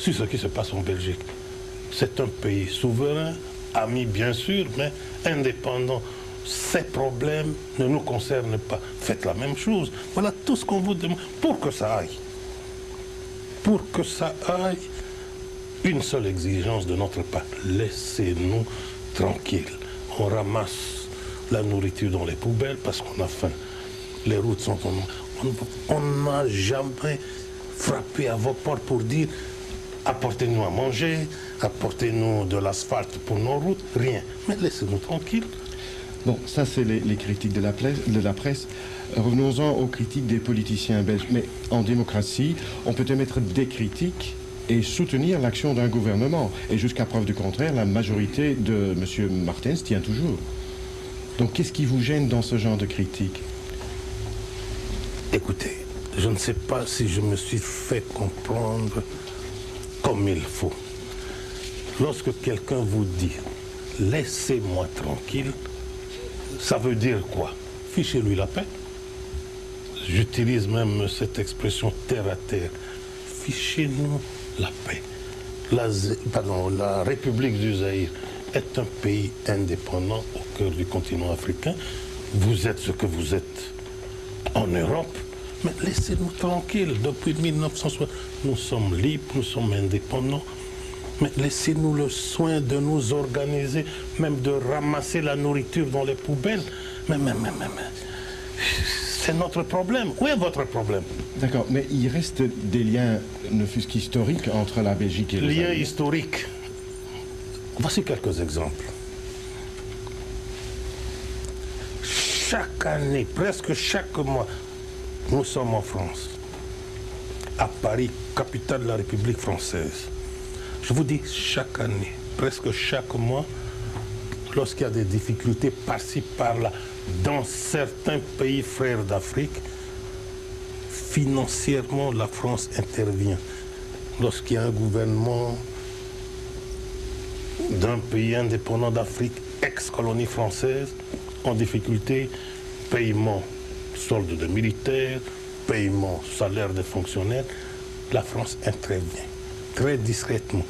sur ce qui se passe en Belgique. C'est un pays souverain, ami bien sûr, mais indépendant. Ces problèmes ne nous concernent pas. Faites la même chose. Voilà tout ce qu'on vous demande pour que ça aille. Pour que ça aille, une seule exigence de notre part. Laissez-nous tranquilles. On ramasse la nourriture dans les poubelles parce qu'on a faim. Les routes sont en... On n'a jamais frappé à vos portes pour dire apportez-nous à manger, apportez-nous de l'asphalte pour nos routes, rien. Mais laissez-nous tranquilles. Bon, ça c'est les critiques de la presse. Revenons-en aux critiques des politiciens belges. Mais en démocratie, on peut émettre des critiques et soutenir l'action d'un gouvernement. Et jusqu'à preuve du contraire, la majorité de M. Martens tient toujours. Donc qu'est-ce qui vous gêne dans ce genre de critiques? Écoutez, je ne sais pas si je me suis fait comprendre comme il faut. Lorsque quelqu'un vous dit « laissez-moi tranquille », ça veut dire quoi? Fichez-lui la paix. J'utilise même cette expression terre à terre. Fichez-nous la paix. La République du Zaïre est un pays indépendant au cœur du continent africain. Vous êtes ce que vous êtes en Europe, mais laissez-nous tranquilles. Depuis 1960, nous sommes libres, nous sommes indépendants. Mais laissez-nous le soin de nous organiser, même de ramasser la nourriture dans les poubelles. Mais c'est notre problème. Où est votre problème? D'accord, mais il reste des liens, ne fût-ce qu'historiques, entre la Belgique et le Zaïre. Liens historiques. Voici quelques exemples. Chaque année, presque chaque mois, nous sommes en France, à Paris, capitale de la République française. Je vous dis, chaque année, presque chaque mois, lorsqu'il y a des difficultés par-ci, par-là, dans certains pays frères d'Afrique, financièrement, la France intervient. Lorsqu'il y a un gouvernement d'un pays indépendant d'Afrique, ex-colonie française, en difficulté, paiement, solde de militaires, paiement, salaire des fonctionnaires, la France intervient. Très discrètement.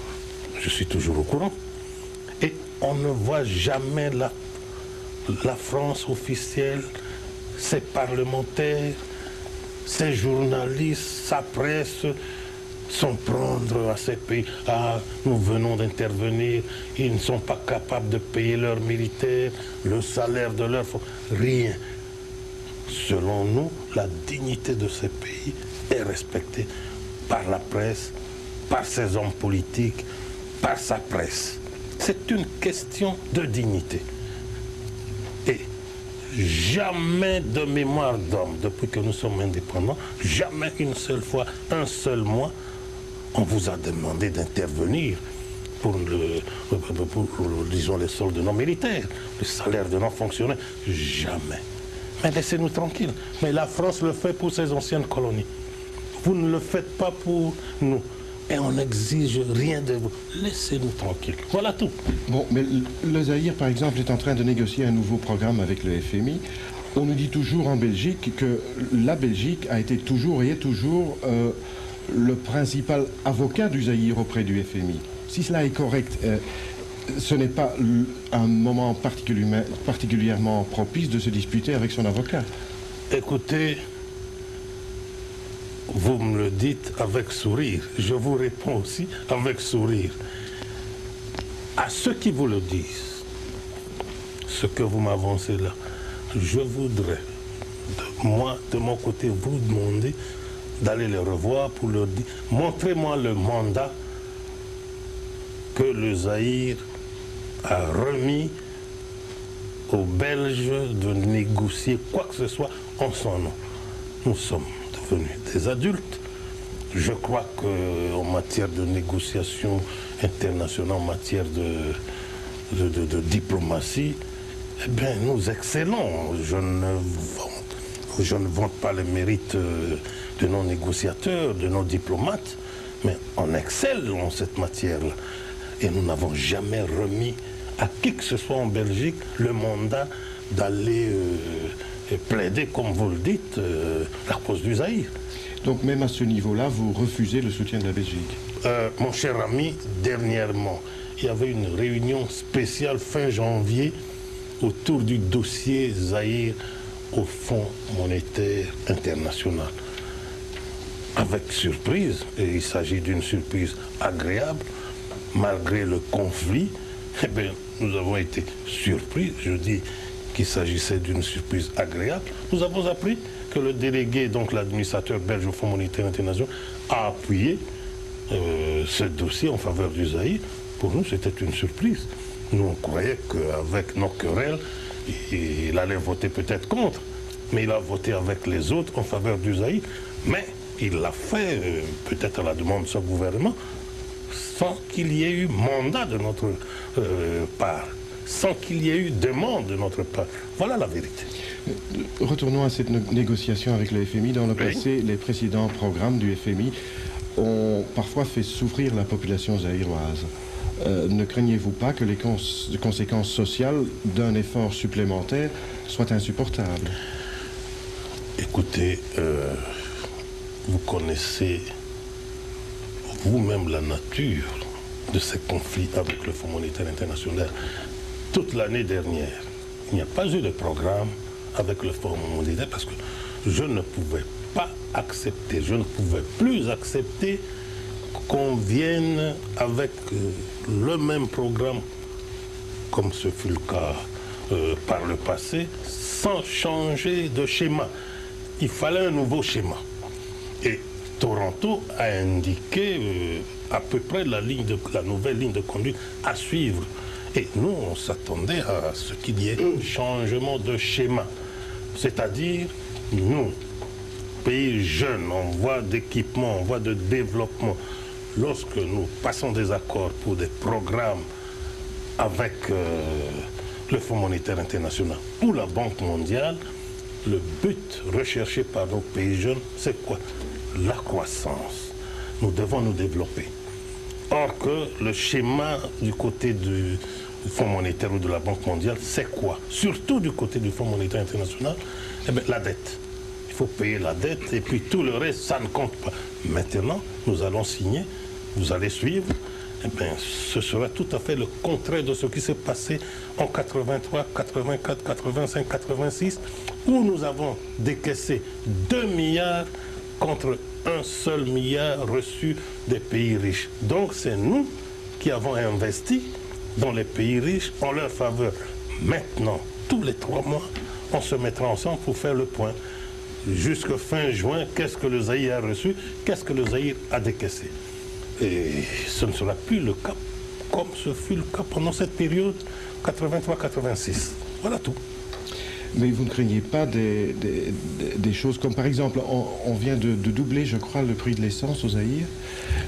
Je suis toujours au courant. Et on ne voit jamais la France officielle, ses parlementaires, ses journalistes, sa presse s'en prendre à ces pays. Ah, nous venons d'intervenir, ils ne sont pas capables de payer leurs militaires, le salaire de leurs... Rien. Selon nous, la dignité de ces pays est respectée par la presse, par ses hommes politiques, par sa presse. C'est une question de dignité. Et jamais de mémoire d'homme, depuis que nous sommes indépendants, jamais une seule fois, un seul mois, on vous a demandé d'intervenir pour, disons, les soldes de nos militaires, le salaire de nos fonctionnaires. Jamais. Mais laissez-nous tranquilles. Mais la France le fait pour ses anciennes colonies. Vous ne le faites pas pour nous. Et on n'exige rien de vous. Laissez-nous tranquilles. Voilà tout. Bon, mais le Zaïre, par exemple, est en train de négocier un nouveau programme avec le FMI. On nous dit toujours en Belgique que la Belgique a été toujours et est toujours le principal avocat du Zaïre auprès du FMI. Si cela est correct, ce n'est pas un moment particulièrement propice de se disputer avec son avocat. Écoutez, vous me le dites avec sourire. Je vous réponds aussi avec sourire. À ceux qui vous le disent, ce que vous m'avancez là, je voudrais, de mon côté, vous demander d'aller les revoir pour leur dire, montrez-moi le mandat que le Zaïre a remis aux Belges de négocier quoi que ce soit en son nom. Nous sommes devenus des adultes. Je crois qu'en matière de négociation internationale, en matière de diplomatie, eh bien, nous excellons. Je ne vante pas les mérites de nos négociateurs, de nos diplomates, mais on excelle en cette matière-là. Et nous n'avons jamais remis à qui que ce soit en Belgique le mandat d'aller plaider, comme vous le dites, la cause du Zaïre. Donc même à ce niveau-là, vous refusez le soutien de la Belgique? Mon cher ami, dernièrement, il y avait une réunion spéciale fin janvier autour du dossier Zaïre au Fonds monétaire international. Avec surprise, et il s'agit d'une surprise agréable, malgré le conflit, eh bien, nous avons été surpris, je dis qu'il s'agissait d'une surprise agréable. Nous avons appris que le délégué, donc l'administrateur belge au Fonds monétaire international, a appuyé ce dossier en faveur du Zaïre. Pour nous, c'était une surprise. Nous, on croyait qu'avec nos querelles, il allait voter peut-être contre, mais il a voté avec les autres en faveur du Zaïre. Mais il l'a fait, peut-être à la demande de son gouvernement, sans qu'il y ait eu mandat de notre part, sans qu'il y ait eu demande de notre part. Voilà la vérité. Retournons à cette négociation avec le FMI. Dans le passé, les précédents programmes du FMI ont parfois fait souffrir la population zaïroise. Ne craignez-vous pas que les conséquences sociales d'un effort supplémentaire soient insupportables? Écoutez, vous connaissez vous-même la nature de ces conflits avec le Fonds monétaire international. Toute l'année dernière, il n'y a pas eu de programme avec le Fonds monétaire parce que je ne pouvais pas accepter, je ne pouvais plus accepter qu'on vienne avec le même programme, comme ce fut le cas par le passé, sans changer de schéma. Il fallait un nouveau schéma. Et Toronto a indiqué à peu près la nouvelle ligne de conduite à suivre. Et nous, on s'attendait à ce qu'il y ait un changement de schéma. C'est-à-dire, nous, pays jeunes, en voie d'équipement, en voie de développement, lorsque nous passons des accords pour des programmes avec le Fonds monétaire international ou la Banque mondiale, le but recherché par nos pays jeunes, c'est quoi? La croissance. Nous devons nous développer. Or que le schéma du côté du Fonds monétaire ou de la Banque mondiale, c'est quoi? Surtout du côté du Fonds monétaire international, eh bien, la dette. Il faut payer la dette et puis tout le reste, ça ne compte pas. Maintenant, nous allons signer, vous allez suivre. Eh bien, ce sera tout à fait le contraire de ce qui s'est passé en 83, 84, 85, 86, où nous avons décaissé 2 milliards contre 1 seul milliard reçu des pays riches. Donc c'est nous qui avons investi dans les pays riches en leur faveur. Maintenant, tous les 3 mois, on se mettra ensemble pour faire le point. Jusqu'à fin juin, qu'est-ce que le Zaïre a reçu? Qu'est-ce que le Zaïre a décaissé? Et ce ne sera plus le cas comme ce fut le cas pendant cette période 83-86. Voilà tout. Mais vous ne craignez pas des choses comme, par exemple, on vient de doubler, je crois, le prix de l'essence au Zaïre.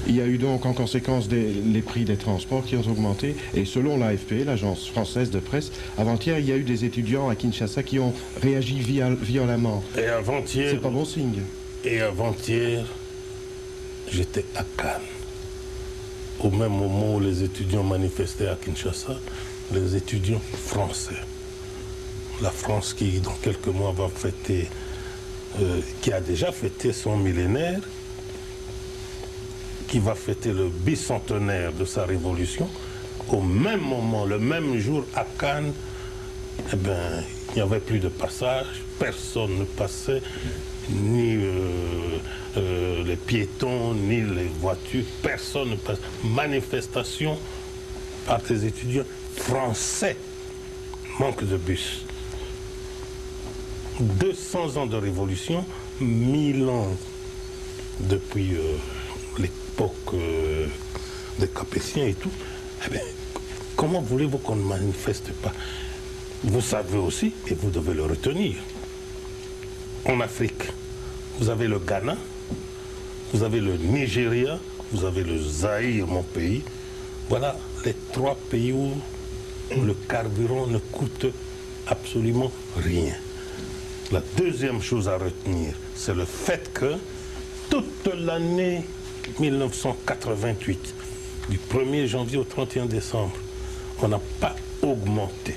Il y a eu donc en conséquence les prix des transports qui ont augmenté. Et selon l'AFP, l'agence française de presse, avant-hier, il y a eu des étudiants à Kinshasa qui ont réagi violemment. Et avant-hier... C'est pas bon signe. Et avant-hier, j'étais à Cannes. Au même moment où les étudiants manifestaient à Kinshasa, les étudiants français. La France qui, dans quelques mois, va fêter, qui a déjà fêté son millénaire, qui va fêter le bicentenaire de sa révolution, au même moment, le même jour, à Cannes, eh bien, il n'y avait plus de passage, personne ne passait, ni les piétons, ni les voitures, personne ne passait. Manifestation par des étudiants français, manque de bus. 200 ans de révolution, 1000 ans depuis l'époque des Capétiens et tout. Eh bien, comment voulez-vous qu'on ne manifeste pas? Vous savez aussi, et vous devez le retenir, en Afrique, vous avez le Ghana, vous avez le Nigeria, vous avez le Zaïre, mon pays. Voilà les 3 pays où le carburant ne coûte absolument rien. La deuxième chose à retenir, c'est le fait que toute l'année 1988, du 1er janvier au 31 décembre, on n'a pas augmenté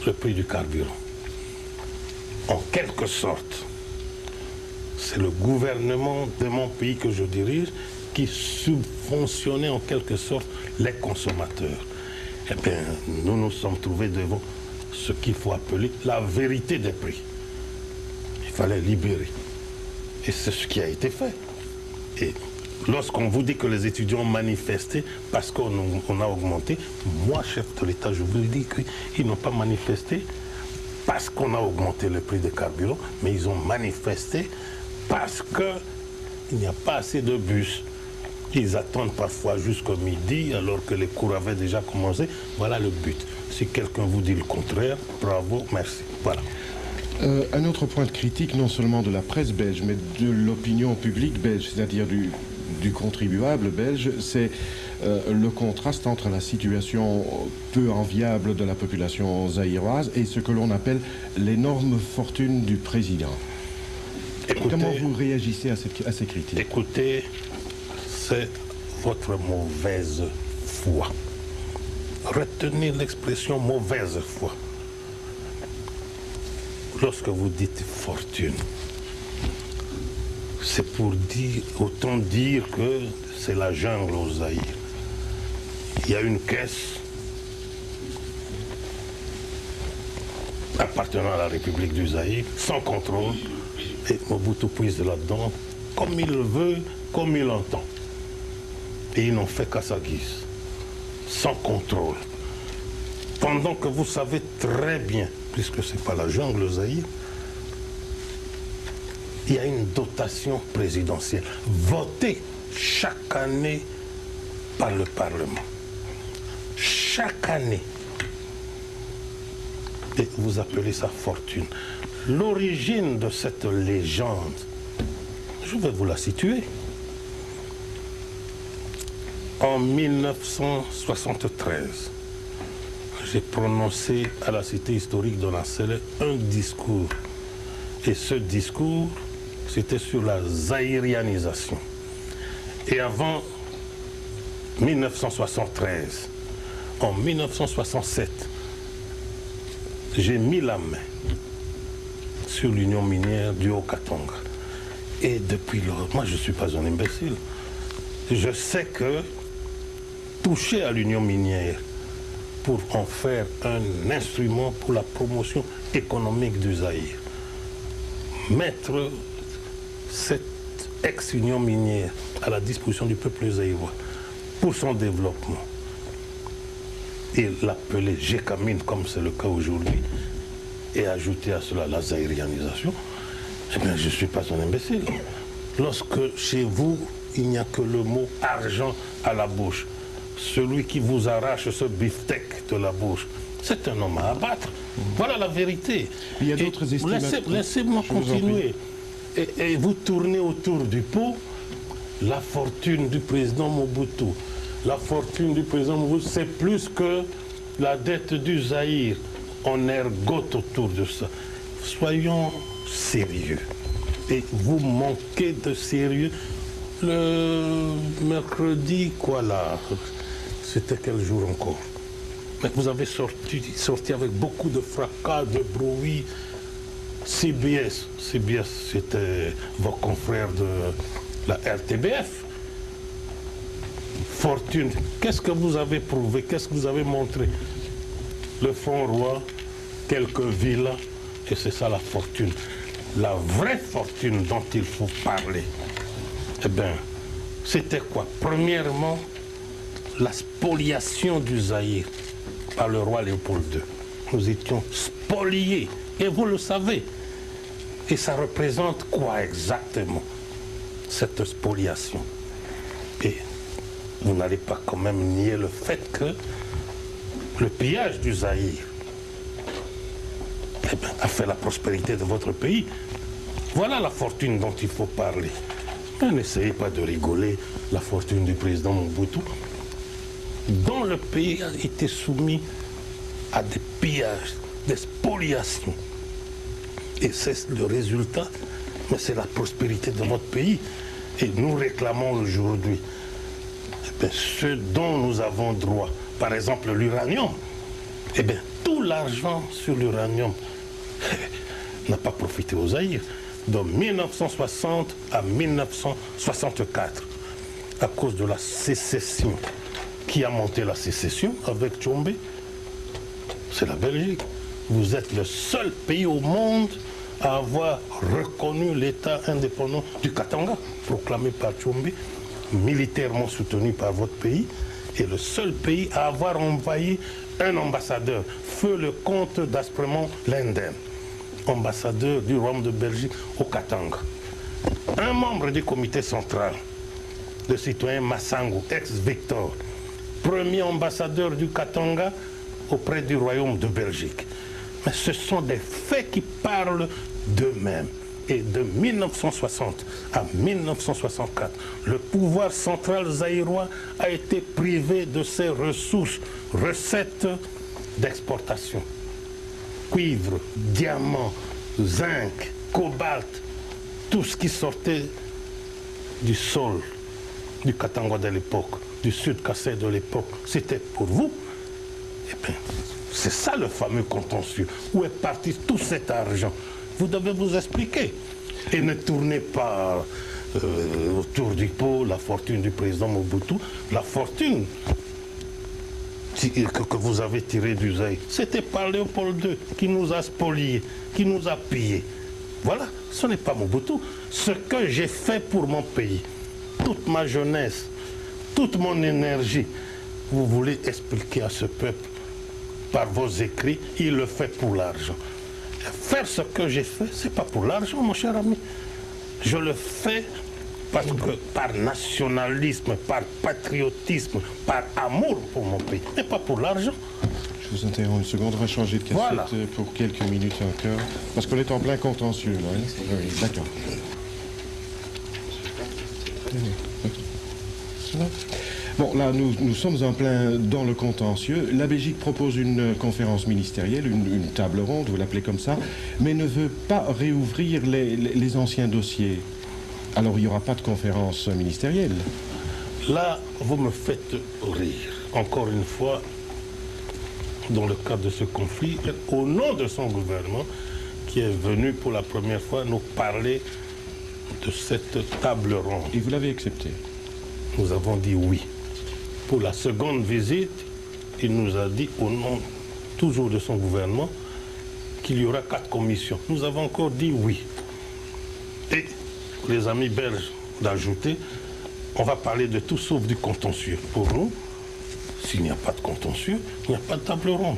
le prix du carburant. en quelque sorte, c'est le gouvernement de mon pays que je dirige qui subventionnait en quelque sorte les consommateurs. Eh bien, nous nous sommes trouvés devant ce qu'il faut appeler la vérité des prix. Il fallait libérer. Et c'est ce qui a été fait. Et lorsqu'on vous dit que les étudiants ont manifesté parce qu'on a augmenté, moi, chef de l'État, je vous dis qu'ils n'ont pas manifesté parce qu'on a augmenté le prix des carburants, mais ils ont manifesté parce qu'il n'y a pas assez de bus. Ils attendent parfois jusqu'au midi alors que les cours avaient déjà commencé. Voilà le but. Si quelqu'un vous dit le contraire, bravo, merci. Voilà. Un autre point de critique, non seulement de la presse belge, mais de l'opinion publique belge, c'est-à-dire du contribuable belge, c'est le contraste entre la situation peu enviable de la population zaïroise et ce que l'on appelle l'énorme fortune du président. Écoutez, comment vous réagissez à ces critiques? Écoutez, c'est votre mauvaise foi. Retenez l'expression mauvaise foi. Lorsque vous dites fortune, c'est pour dire, autant dire que c'est la jungle au Zaïre. Il y a une caisse appartenant à la République du Zaïre, sans contrôle, et Mobutu puise là-dedans, comme il le veut, comme il l'entend. Et ils n'ont fait qu'à sa guise, sans contrôle. Pendant que vous savez très bien, puisque ce n'est pas la jungle Zaïre, il y a une dotation présidentielle votée chaque année par le Parlement. Chaque année. Et vous appelez ça fortune. L'origine de cette légende, je vais vous la situer. En 1973, j'ai prononcé à la cité historique de Nassele un discours. Et ce discours, c'était sur la zaïrianisation. Et avant 1973, en 1967, j'ai mis la main sur l'union minière du Haut-Katanga. Et depuis lors, moi je ne suis pas un imbécile. Je sais que toucher à l'union minière pour en faire un instrument pour la promotion économique du Zaïre, mettre cette ex-union minière à la disposition du peuple zaïrois pour son développement et l'appeler Gécamine comme c'est le cas aujourd'hui et ajouter à cela la zaïrianisation, eh bien je ne suis pas un imbécile. Lorsque chez vous, il n'y a que le mot argent à la bouche, celui qui vous arrache ce beefsteak de la bouche, c'est un homme à abattre. Voilà la vérité. Il y a d'autres estimations. Laissez-moi continuer. Et vous tournez autour du pot la fortune du président Mobutu. La fortune du président Mobutu, c'est plus que la dette du Zaïre. On ergote autour de ça. Soyons sérieux. Et vous manquez de sérieux. Le mercredi, quoi là, c'était quel jour encore? Mais vous avez sorti avec beaucoup de fracas, de bruit. CBS, c'était vos confrères de la RTBF. Fortune, qu'est-ce que vous avez prouvé? Qu'est-ce que vous avez montré? Le fonds roi, quelques villas, et c'est ça la fortune. La vraie fortune dont il faut parler, eh bien, c'était quoi? Premièrement, la spoliation du Zaïre par le roi Léopold II. Nous étions spoliés, et vous le savez. Et ça représente quoi exactement, cette spoliation? Et vous n'allez pas quand même nier le fait que le pillage du Zaïre, eh bien, a fait la prospérité de votre pays. Voilà la fortune dont il faut parler. Mais n'essayez pas de rigoler, la fortune du président Mobutu, dont le pays a été soumis à des pillages, des spoliations. Et c'est le résultat, mais c'est la prospérité de votre pays. Et nous réclamons aujourd'hui ce dont nous avons droit. Par exemple, l'uranium. Eh bien, tout l'argent sur l'uranium, n'a pas profité au Zaïre. De 1960 à 1964, à cause de la sécession. Qui a monté la sécession avec Tchombe? C'est la Belgique. Vous êtes le seul pays au monde à avoir reconnu l'État indépendant du Katanga, proclamé par Tchombe, militairement soutenu par votre pays, et le seul pays à avoir envoyé un ambassadeur, feu le comte d'Aspremont Lindem, ambassadeur du Royaume de Belgique au Katanga. Un membre du comité central, le citoyen Massango, ex-Victor, premier ambassadeur du Katanga auprès du Royaume de Belgique. Mais ce sont des faits qui parlent d'eux-mêmes. Et de 1960 à 1964, le pouvoir central zaïrois a été privé de ses ressources, recettes d'exportation. Cuivre, diamant, zinc, cobalt, tout ce qui sortait du sol du Katanga de l'époque, du Sud Kassai de l'époque, c'était pour vous. Eh bien, c'est ça le fameux contentieux. Où est parti tout cet argent? Vous devez vous expliquer. Et ne tournez pas autour du pot la fortune du président Mobutu. La fortune que vous avez tirée du Zaïre, c'était par Léopold II qui nous a spoliés, qui nous a pillés. Voilà, ce n'est pas Mobutu. Ce que j'ai fait pour mon pays, toute ma jeunesse, toute mon énergie, vous voulez expliquer à ce peuple par vos écrits, il le fait pour l'argent. Faire ce que j'ai fait, ce n'est pas pour l'argent, mon cher ami. Je le fais parce que par nationalisme, par patriotisme, par amour pour mon pays, mais pas pour l'argent. Je vous interromps une seconde, on va changer de cassette voilà. Pour quelques minutes encore, parce qu'on est en plein contentieux. Là, hein? Oui, d'accord. Bon, là, nous sommes en plein dans le contentieux. La Belgique propose une conférence ministérielle, une table ronde, vous l'appelez comme ça, mais ne veut pas réouvrir les anciens dossiers. Alors, il n'y aura pas de conférence ministérielle. Là, vous me faites rire. Encore une fois, dans le cadre de ce conflit, au nom de son gouvernement, qui est venu pour la première fois nous parler de cette table ronde. Et vous l'avez accepté? Nous avons dit oui. Pour la seconde visite, il nous a dit, au nom toujours de son gouvernement, qu'il y aura 4 commissions. Nous avons encore dit oui. Et les amis belges d'ajouter, on va parler de tout sauf du contentieux. Pour nous, s'il n'y a pas de contentieux, il n'y a pas de table ronde.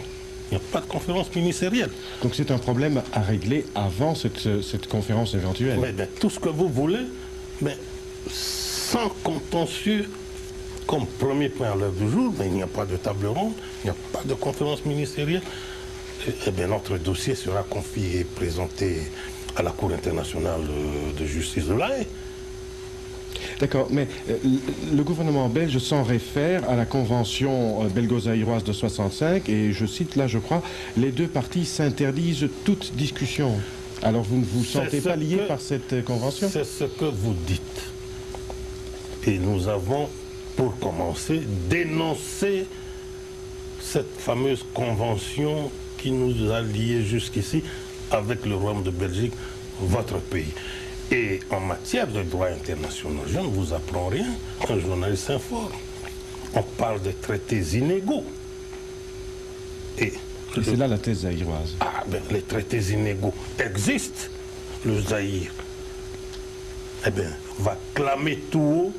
Il n'y a pas de conférence ministérielle. Donc c'est un problème à régler avant cette conférence éventuelle. Mais bien, tout ce que vous voulez, mais sans contentieux, comme premier point à l'heure du jour, mais il n'y a pas de table ronde, il n'y a pas de conférence ministérielle. Eh bien, notre dossier sera confié et présenté à la Cour internationale de justice de La Haye. D'accord, mais le gouvernement belge s'en réfère à la convention belgo-zaïroise de 65 et je cite là, je crois, les deux parties s'interdisent toute discussion. Alors vous ne vous sentez pas lié par cette convention? C'est ce que vous dites. Et nous avons, pour commencer, dénoncé cette fameuse convention qui nous a liés jusqu'ici avec le Royaume de Belgique, votre pays. Et en matière de droit international, je ne vous apprends rien, un journaliste s'informe. On parle de traités inégaux. Et c'est là la thèse zaïroise. Ah, ben, les traités inégaux existent. Le Zaïre, eh bien, va clamer tout haut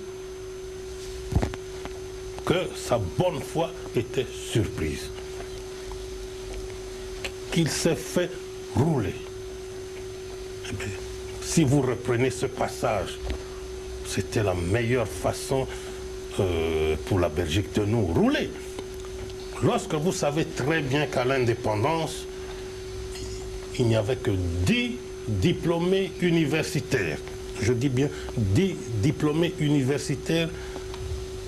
que sa bonne foi était surprise. Qu'il s'est fait rouler. Eh bien, si vous reprenez ce passage, c'était la meilleure façon pour la Belgique de nous rouler. Lorsque vous savez très bien qu'à l'indépendance, il n'y avait que 10 diplômés universitaires. Je dis bien 10 diplômés universitaires,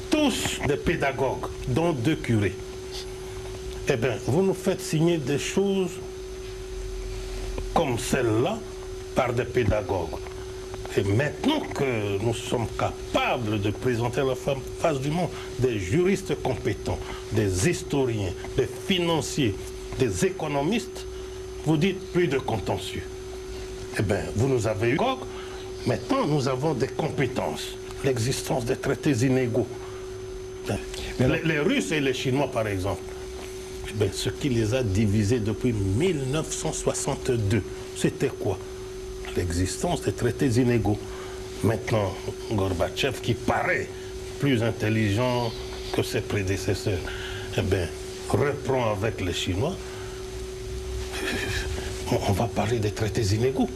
tous des pédagogues, dont 2 curés. Eh bien, vous nous faites signer des choses comme celle-là par des pédagogues. Et maintenant que nous sommes capables de présenter à la face du monde des juristes compétents, des historiens, des financiers, des économistes, vous dites plus de contentieux. Eh bien, vous nous avez eu. Maintenant, nous avons des compétences. L'existence des traités inégaux. Les Russes et les Chinois, par exemple, ben, ce qui les a divisés depuis 1962, c'était quoi? L'existence des traités inégaux. Maintenant, Gorbatchev, qui paraît plus intelligent que ses prédécesseurs, eh bien, reprend avec les Chinois. On va parler des traités inégaux.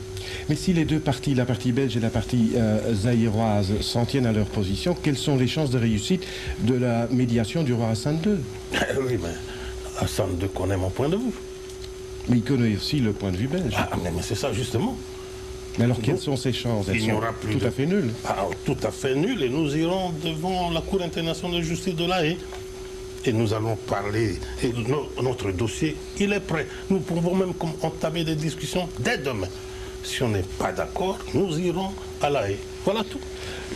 Mais si les deux parties, la partie belge et la partie zaïroise, s'en tiennent à leur position, quelles sont les chances de réussite de la médiation du roi Hassan II? Oui, mais Hassan II connaît mon point de vue. Mais il connaît aussi le point de vue belge. Ah, mais c'est ça, justement. Mais alors, quelles sont ces chances? Elles sont tout à fait nulles. Ah, tout à fait nulles. Et nous irons devant la Cour internationale de justice de La Haye. Et nous allons parler. Et notre dossier, il est prêt. Nous pouvons même entamer des discussions dès demain. Si on n'est pas d'accord, nous irons à La Haye. Voilà tout.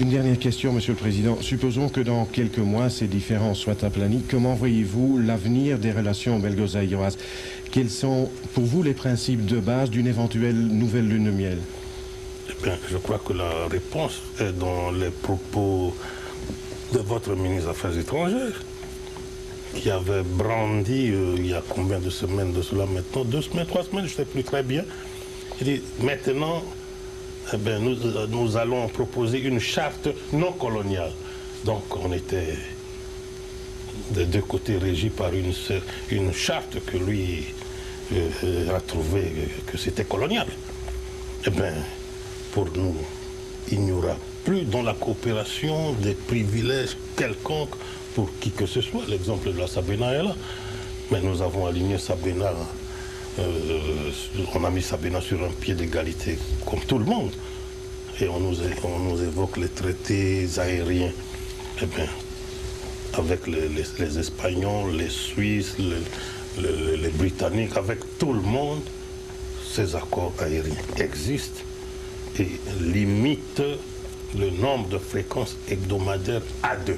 Une dernière question, Monsieur le Président. Supposons que dans quelques mois, ces différends soient aplanis. Comment voyez-vous l'avenir des relations belgo-zaïroises? Quels sont, pour vous, les principes de base d'une éventuelle nouvelle lune de miel? Eh bien, je crois que la réponse est dans les propos de votre ministre des Affaires étrangères, qui avait brandi, il y a combien de semaines de cela maintenant? 2 semaines, 3 semaines, je ne sais plus très bien. Il dit, maintenant, eh bien, nous allons proposer une charte non coloniale. Donc, on était des deux côtés régis par une charte que lui a trouvé que c'était colonial. Eh bien, pour nous, il n'y aura plus dans la coopération des privilèges quelconques pour qui que ce soit. L'exemple de la Sabena est là. Mais nous avons aligné Sabena, on a mis Sabena sur un pied d'égalité comme tout le monde. Et on nous évoque les traités aériens. Eh bien, avec les Espagnols, les Suisses, les Britanniques, avec tout le monde, ces accords aériens existent et limitent le nombre de fréquences hebdomadaires à 2.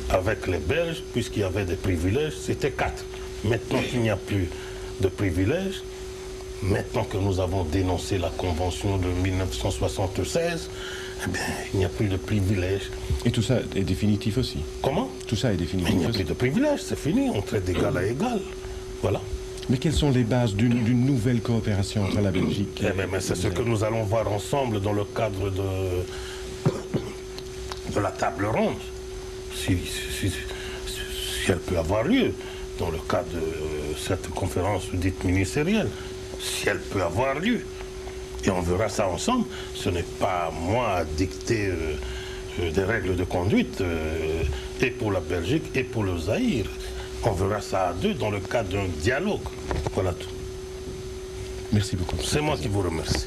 Avec les Belges, puisqu'il y avait des privilèges, c'était 4. Maintenant qu'il n'y a plus de privilèges, maintenant que nous avons dénoncé la Convention de 1976, eh bien, il n'y a plus de privilèges. Et tout ça est définitif aussi? Comment? Tout ça est définitif. Mais il n'y a plus de privilèges, c'est fini, on traite d'égal à égal. Voilà. Mais quelles sont les bases d'une nouvelle coopération entre la Belgique et mais c'est ce que nous allons voir ensemble dans le cadre de la table ronde, si elle peut avoir lieu, dans le cadre de cette conférence dite ministérielle, si elle peut avoir lieu. Et on verra ça ensemble. Ce n'est pas moi à dicter des règles de conduite, et pour la Belgique et pour le Zaïre. On verra ça à deux dans le cadre d'un dialogue. Voilà tout. Merci beaucoup. C'est moi qui vous remercie.